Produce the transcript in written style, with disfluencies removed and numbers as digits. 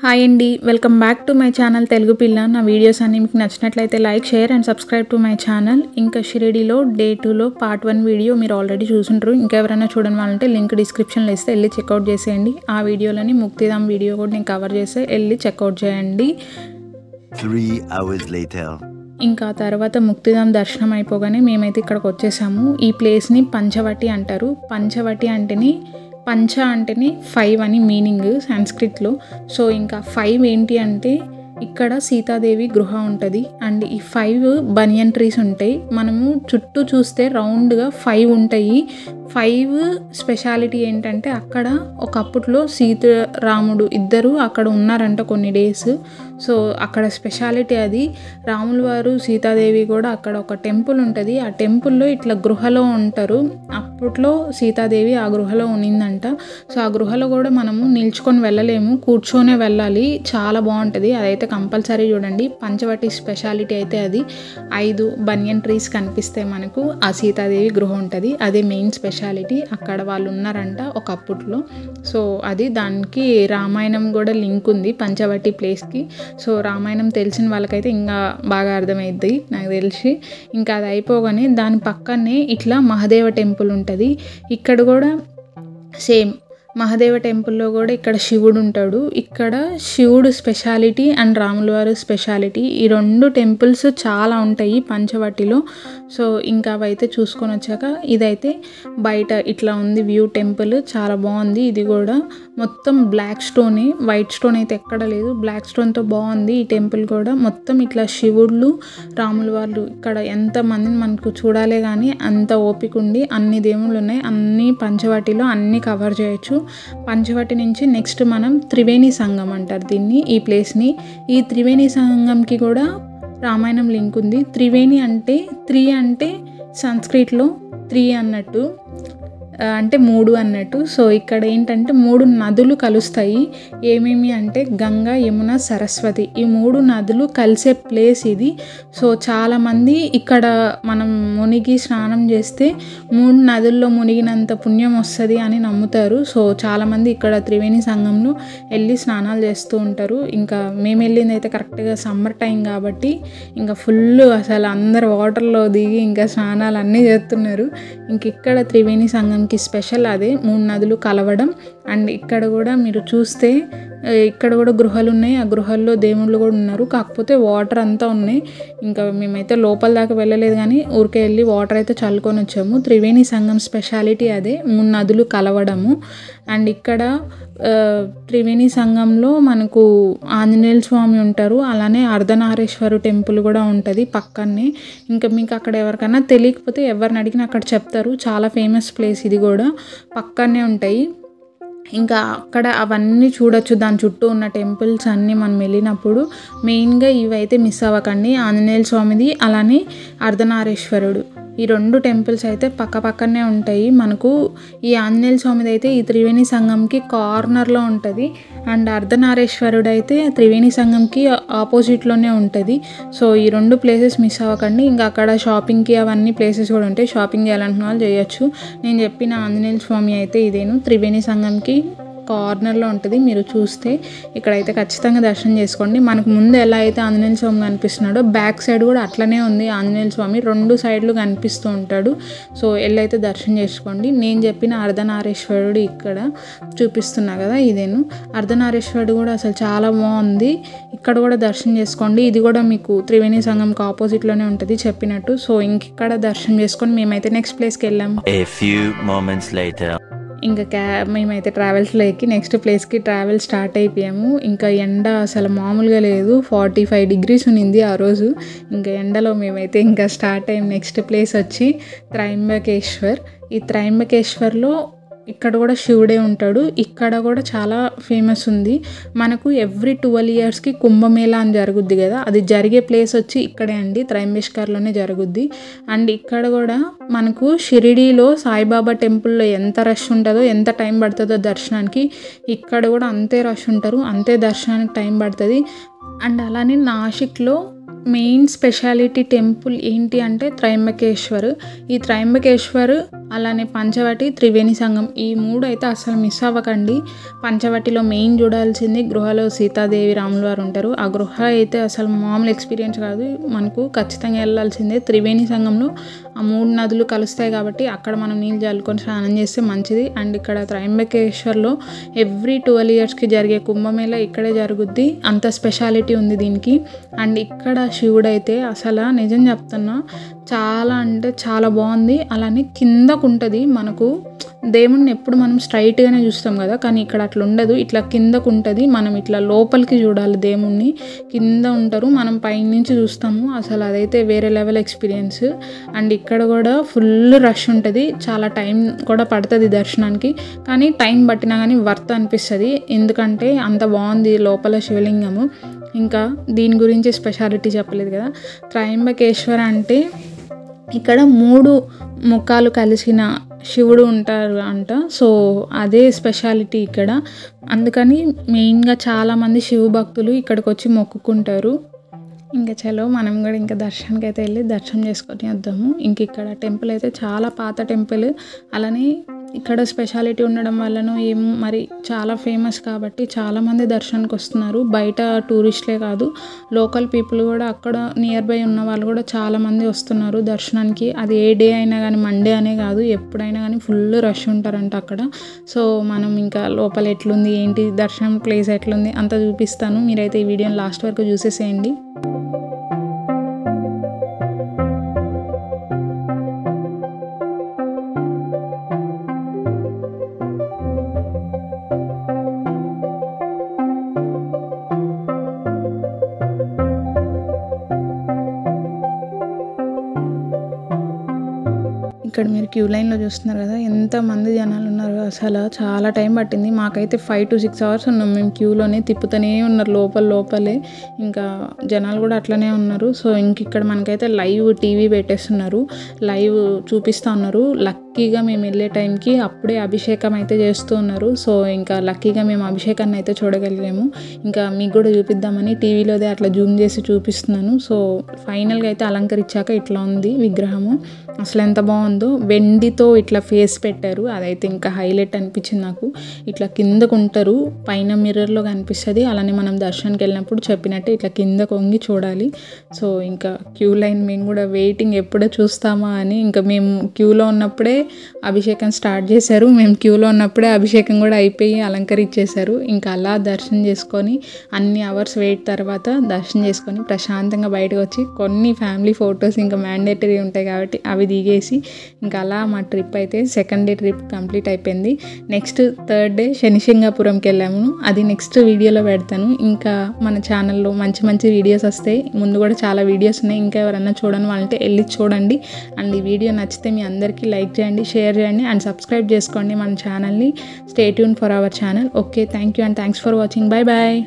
Hi అండి, welcome back to my channel Telugu పిల్ల. నా వీడియోస్ అన్ని మీకు నచ్చినట్లయితే like, share and subscribe to my channel. ఇంకా షిరిడీలో డే 2లో పార్ట్ 1 వీడియో మీరు ఆల్రెడీ చూసుంటారు. ఇంకెవరైనా చూడని వాళ్ళంటే లింక్ డిస్క్రిప్షన్లో ఇస్తే వెళ్ళి చెక్అవుట్ చేసేయండి. ఆ వీడియోలని ముక్తిధామ్ వీడియో కూడా నేను కవర్ చేస్తే వెళ్ళి చెక్అవుట్ చేయండి. 3 hours later. ఇంకా తర్వాత ముక్తిధామ్ దర్శనం అయిపోగానే మేమైతే ఇక్కడికి వచ్చేసాము. ఈ ప్లేస్ని పంచవటి అంటారు. పంచవటి అంటేనే పంచ అంటేనే 5 అని మీనింగ్ సంస్కృత్లో. సో ఇంకా 5 ఏంటి అంటే ఇక్కడ సీతాదేవి గృహ ఉంటుంది అండ్ ఈ 5 బనియన్ ట్రీస్ ఉంటాయి. మనము చుట్టూ చూస్తే రౌండ్గా 5 ఉంటాయి. 5 స్పెషాలిటీ ఏంటంటే అక్కడ ఒకప్పట్లో సీతారాముడు ఇద్దరు అక్కడ ఉన్నారంట కొన్ని డేస్. సో అక్కడ స్పెషాలిటీ అది. రాముల వారు సీతాదేవి కూడా అక్కడ ఒక టెంపుల్ ఉంటుంది. ఆ టెంపుల్లో ఇట్లా గృహలో ఉంటారు. అప్పట్లో సీతాదేవి ఆ గృహలో ఉన్నిందంట. సో ఆ గృహలో కూడా మనము నిల్చుకొని వెళ్ళలేము, కూర్చొనే వెళ్ళాలి. చాలా బాగుంటుంది. అదైతే కంపల్సరీ చూడండి. పంచవటి స్పెషాలిటీ అయితే అది. 5 బనియన్ ట్రీస్ కనిపిస్తాయి మనకు. ఆ సీతాదేవి గృహ ఉంటుంది. అదే మెయిన్ స్పెషాలిటీ. అక్కడ వాళ్ళు ఉన్నారంట ఒకప్పట్లో. సో అది దానికి రామాయణం కూడా లింక్ ఉంది పంచవటి ప్లేస్కి. సో రామాయణం తెలిసిన వాళ్ళకైతే ఇంకా బాగా అర్థమైద్ది నాకు తెలిసి. ఇంకా అది అయిపోగానే దాని పక్కనే ఇట్లా మహాదేవ టెంపుల్ ఉంటుంది. ఇక్కడ కూడా సేమ్ మహాదేవ టెంపుల్లో కూడా ఇక్కడ శివుడు ఉంటాడు. ఇక్కడ శివుడు స్పెషాలిటీ అండ్ రాముల వారు స్పెషాలిటీ. ఈ 2 టెంపుల్స్ చాలా ఉంటాయి పంచవటిలో. సో ఇంకా అవైతే చూసుకొని వచ్చాక ఇదైతే బయట ఇట్లా ఉంది వ్యూ. టెంపుల్ చాలా బాగుంది. ఇది కూడా మొత్తం బ్లాక్ స్టోనే, వైట్ స్టోన్ అయితే ఎక్కడ లేదు. బ్లాక్ స్టోన్తో బాగుంది ఈ టెంపుల్ కూడా. మొత్తం ఇట్లా శివుళ్ళు రాముల వాళ్ళు ఇక్కడ ఎంతమందిని మనకు చూడాలే కానీ అంత ఓపిక ఉండి అన్ని దేవుళ్ళు ఉన్నాయి. అన్ని పంచవటిలో అన్నీ కవర్ చేయొచ్చు. పంచవటి నుంచి నెక్స్ట్ మనం త్రివేణి సంగం అంటారు దీన్ని, ఈ ప్లేస్ని. ఈ త్రివేణి సంగంకి కూడా రామాయణం లింక్ ఉంది. త్రివేణి అంటే 3 అంటే సంస్కృత్లో 3 అన్నట్టు, అంటే 3 అన్నట్టు. సో ఇక్కడ ఏంటంటే 3 నదులు కలుస్తాయి. ఏమేమి అంటే గంగా, యమున, సరస్వతి. ఈ 3 నదులు కలిసే ప్లేస్ ఇది. సో చాలామంది ఇక్కడ మనం మునిగి స్నానం చేస్తే 3 నదుల్లో మునిగినంత పుణ్యం వస్తుంది అని నమ్ముతారు. సో చాలామంది ఇక్కడ త్రివేణి సంగంలో వెళ్ళి స్నానాలు చేస్తూ ఉంటారు. ఇంకా మేము వెళ్ళింది అయితే కరెక్ట్గా సమ్మర్ టైం కాబట్టి ఇంకా ఫుల్ అసలు అందరు వాటర్లో దిగి ఇంకా స్నానాలు అన్నీ చేస్తున్నారు. ఇంక ఇక్కడ త్రివేణి సంగం స్పెషల్ అదే 3 నదులు కలవడం. అండ్ ఇక్కడ కూడా మీరు చూస్తే ఇక్కడ కూడా గృహాలు ఉన్నాయి. ఆ గృహాల్లో దేవుళ్ళు కూడా ఉన్నారు. కాకపోతే వాటర్ అంతా ఉన్నాయి. ఇంకా మేమైతే లోపల దాకా వెళ్ళలేదు కానీ ఊరికే వెళ్ళి వాటర్ అయితే చల్లుకొని వచ్చాము. త్రివేణి సంగం స్పెషాలిటీ అదే, 3 నదులు కలవడము. అండ్ ఇక్కడ త్రివేణి సంగంలో మనకు ఆంజనేయ స్వామి ఉంటారు. అలానే అర్ధనారీశ్వరు టెంపుల్ కూడా ఉంటుంది పక్కనే. ఇంకా మీకు అక్కడ ఎవరికైనా తెలియకపోతే ఎవరిని అడిగినా అక్కడ చెప్తారు. చాలా ఫేమస్ ప్లేస్ ఇది కూడా. పక్కనే ఉంటాయి. ఇంకా అక్కడ అవన్నీ చూడొచ్చు. దాని చుట్టూ ఉన్న టెంపుల్స్ అన్నీ మనం వెళ్ళినప్పుడు మెయిన్గా ఇవైతే మిస్ అవ్వకండి. ఆంజనేయ స్వామిది అలానే అర్ధనారీశ్వరుడు, ఈ 2 టెంపుల్స్ అయితే పక్క పక్కనే ఉంటాయి మనకు. ఈ ఆంజనేయ స్వామిది అయితే ఈ త్రివేణి సంగంకి కార్నర్లో ఉంటుంది. అండ్ అర్ధనారీశ్వరుడు అయితే త్రివేణి సంగంకి ఆపోజిట్లోనే ఉంటుంది. సో ఈ 2 ప్లేసెస్ మిస్ అవ్వకండి. ఇంకా అక్కడ షాపింగ్కి అవన్నీ ప్లేసెస్ కూడా ఉంటాయి. షాపింగ్ చేయాలనుకున్న వాళ్ళు చేయొచ్చు. నేను చెప్పిన ఆంజనేయ స్వామి అయితే ఇదేను త్రివేణి సంగంకి కార్నర్లో ఉంటుంది. మీరు చూస్తే ఇక్కడైతే ఖచ్చితంగా దర్శనం చేసుకోండి. మనకు ముందు ఎలా అయితే ఆంజనేయ స్వామి కనిపిస్తున్నాడో బ్యాక్ సైడ్ కూడా అట్లనే ఉంది. ఆంజనేయ స్వామి 2 సైడ్లు కనిపిస్తూ ఉంటాడు. సో వెళ్ళైతే దర్శనం చేసుకోండి. నేను చెప్పిన అర్ధనారీశ్వరుడు ఇక్కడ చూపిస్తున్నా కదా, ఇదేను అర్ధనారీశ్వరుడు కూడా అసలు చాలా బాగుంది. ఇక్కడ కూడా దర్శనం చేసుకోండి. ఇది కూడా మీకు త్రివేణి సంగంకి ఆపోజిట్లోనే ఉంటుంది చెప్పినట్టు. సో ఇంకిక్కడ దర్శనం చేసుకొని మేమైతే నెక్స్ట్ ప్లేస్కి వెళ్ళాము. ఇంకా మేమైతే ట్రావెల్స్లో ఎక్కి నెక్స్ట్ ప్లేస్కి ట్రావెల్ స్టార్ట్ అయిపోయాము. ఇంకా ఎండ అసలు మామూలుగా లేదు. 45 డిగ్రీస్ ఉన్నింది ఆ రోజు. ఇంకా ఎండలో మేమైతే ఇంకా స్టార్ట్ అయ్యాం. నెక్స్ట్ ప్లేస్ వచ్చి త్రయంబకేశ్వర్. ఈ త్రయంబకేశ్వర్లో ఇక్కడ కూడా శివుడే ఉంటాడు. ఇక్కడ కూడా చాలా ఫేమస్ ఉంది మనకు. ఎవ్రీ 12 ఇయర్స్కి కుంభమేళా అని జరుగుద్ది కదా, అది జరిగే ప్లేస్ వచ్చి ఇక్కడే అండి, త్రయంబకేశ్వర్లోనే జరుగుద్ది. అండ్ ఇక్కడ కూడా మనకు షిరిడీలో సాయిబాబా టెంపుల్లో ఎంత రష్ ఉంటుందో, ఎంత టైం పడుతుందో దర్శనానికి, ఇక్కడ కూడా అంతే రష్ ఉంటారు, అంతే దర్శనానికి టైం పడుతుంది. అండ్ అలానే నాసిక్లో మెయిన్ స్పెషాలిటీ టెంపుల్ ఏంటి అంటే త్రయంబకేశ్వర్. ఈ త్రయంబకేశ్వర్ అలానే పంచవటి, త్రివేణి సంగం ఈ 3 అయితే అసలు మిస్ అవ్వకండి. పంచవటిలో మెయిన్ చూడాల్సింది గృహలో సీతాదేవి రాములు వారు ఉంటారు. ఆ గృహ అయితే అసలు మామూలు ఎక్స్పీరియన్స్ కాదు, మనకు ఖచ్చితంగా వెళ్ళాల్సిందే. త్రివేణి సంగంలో ఆ 3 నదులు కలుస్తాయి కాబట్టి అక్కడ మనం నీళ్ళు జల్లుకొని స్నానం చేస్తే మంచిది. అండ్ ఇక్కడ త్రయంబకేశ్వర్లో ఎవ్రీ 12 ఇయర్స్కి జరిగే కుంభమేళ ఇక్కడే జరుగుద్ది, అంత స్పెషాలిటీ ఉంది దీనికి. అండ్ ఇక్కడ శివుడు అయితే అసలు నిజం చెప్తున్నా చాలా అంటే చాలా బాగుంది. అలానే కిందకు ఉంటుంది, మనకు దేవుణ్ణి ఎప్పుడు మనం స్ట్రైట్గానే చూస్తాం కదా, కానీ ఇక్కడ అట్లా ఉండదు, ఇట్లా కిందకు ఉంటుంది. మనం ఇట్లా లోపలికి చూడాలి, దేవుణ్ణి కింద ఉంటారు, మనం పైనుంచి చూస్తాము. అసలు అదైతే వేరే లెవెల్ ఎక్స్పీరియన్స్. అండ్ ఇక్కడ కూడా ఫుల్ రష్ ఉంటుంది, చాలా టైం కూడా పడుతుంది దర్శనానికి, కానీ టైం పట్టినా కానీ వర్త్ అనిపిస్తుంది, ఎందుకంటే అంత బాగుంది లోపల శివలింగము. ఇంకా దీని గురించి స్పెషాలిటీ చెప్పలేదు కదా. త్రయంబకేశ్వర అంటే ఇక్కడ 3 ముఖాలు కలిసిన శివుడు ఉంటారు అంట, సో అదే స్పెషాలిటీ ఇక్కడ. అందుకని మెయిన్గా చాలామంది శివ భక్తులు ఇక్కడికి వచ్చి మొక్కుకుంటారు. ఇంకా చలో మనం కూడా ఇంకా దర్శనానికి అయితే వెళ్ళి దర్శనం చేసుకొని వద్దాము. ఇంక ఇక్కడ టెంపుల్ అయితే చాలా పాత టెంపుల్, అలానే ఇక్కడ స్పెషాలిటీ ఉండడం వల్లనో ఏమో మరి చాలా ఫేమస్ కాబట్టి చాలామంది దర్శనానికి వస్తున్నారు. బయట టూరిస్టులే కాదు, లోకల్ పీపుల్ కూడా అక్కడ నియర్ బై ఉన్న వాళ్ళు కూడా చాలామంది వస్తున్నారు దర్శనానికి. అది ఏ డే అయినా కానీ, మండే అనే కాదు, ఎప్పుడైనా కానీ ఫుల్ రష్ ఉంటారంట అక్కడ. సో మనం ఇంకా లోపల ఎట్లుంది ఏంటి, దర్శనం ప్లేస్ ఎట్లుంది అంతా చూపిస్తాను, మీరైతే ఈ వీడియోని లాస్ట్ వరకు చూసేసేయండి. ఇక్కడ మీరు క్యూ లైన్లో చూస్తున్నారు కదా, ఎంతమంది జనాలు ఉన్నారు, అసలు చాలా టైం పట్టింది. మాకైతే 5 to 6 hours ఉన్నాం మేము క్యూలోనే, తిప్పుతూనే ఉన్నారు లోపలే. ఇంకా జనాలు కూడా అట్లనే ఉన్నారు. సో ఇంక ఇక్కడ మనకైతే లైవ్ టీవీ పెట్టేస్తున్నారు, లైవ్ చూపిస్తూ ఉన్నారు. లక్కీగా మేము వెళ్ళే టైంకి అప్పుడే అభిషేకం అయితే చేస్తూ ఉన్నారు. సో ఇంకా లక్కీగా మేము అభిషేకాన్ని అయితే చూడగలిగాము. ఇంకా మీకు కూడా చూపిద్దామని టీవీలోదే అట్లా జూమ్ చేసి చూపిస్తున్నాను. సో ఫైనల్గా అయితే అలంకరించాక ఇట్లా ఉంది విగ్రహము, అసలు ఎంత బాగుందో. వెండితో ఇట్లా ఫేస్ పెట్టారు, అదైతే ఇంకా హైలైట్ అనిపించింది నాకు. ఇట్లా కిందకు ఉంటారు, పైన మిర్రర్లో కనిపిస్తుంది. అలానే మనం దర్శనానికి వెళ్ళినప్పుడు చెప్పినట్టే ఇట్లా కిందకు వంగి చూడాలి. సో ఇంకా క్యూ లైన్ మేము కూడా వెయిటింగ్, ఎప్పుడో చూస్తామా అని. ఇంకా మేము క్యూలో ఉన్నప్పుడే అభిషేకం స్టార్ట్ చేశారు, మేము క్యూలో ఉన్నప్పుడే అభిషేకం కూడా అయిపోయి అలంకరించేశారు. ఇంకా అలా దర్శనం చేసుకొని అన్ని అవర్స్ వెయిట్ తర్వాత దర్శనం చేసుకొని ప్రశాంతంగా బయటకు వచ్చి కొన్ని ఫ్యామిలీ ఫొటోస్ ఇంకా మ్యాండేటరీ ఉంటాయి కాబట్టి అవి దిగేసి ఇంకా అలా మా ట్రిప్ అయితే సెకండ్ డే ట్రిప్ కంప్లీట్ అయిపోయింది. నెక్స్ట్ 3rd డే శనిసింగాపురంకి వెళ్ళాము, అది నెక్స్ట్ వీడియోలో పెడతాను. ఇంకా మన ఛానల్లో మంచి మంచి వీడియోస్ వస్తాయి, ముందు కూడా చాలా వీడియోస్ ఉన్నాయి, ఇంకా ఎవరన్నా చూడని వాళ్ళంటే వెళ్ళి చూడండి. అండ్ ఈ వీడియో నచ్చితే మీ అందరికీ లైక్ చేయండి, షేర్ చేయండి అండ్ సబ్స్క్రైబ్ చేసుకోండి మన ఛానల్ని. Stay tune for our channel. Okay, thank you and thanks for watching. Bye bye.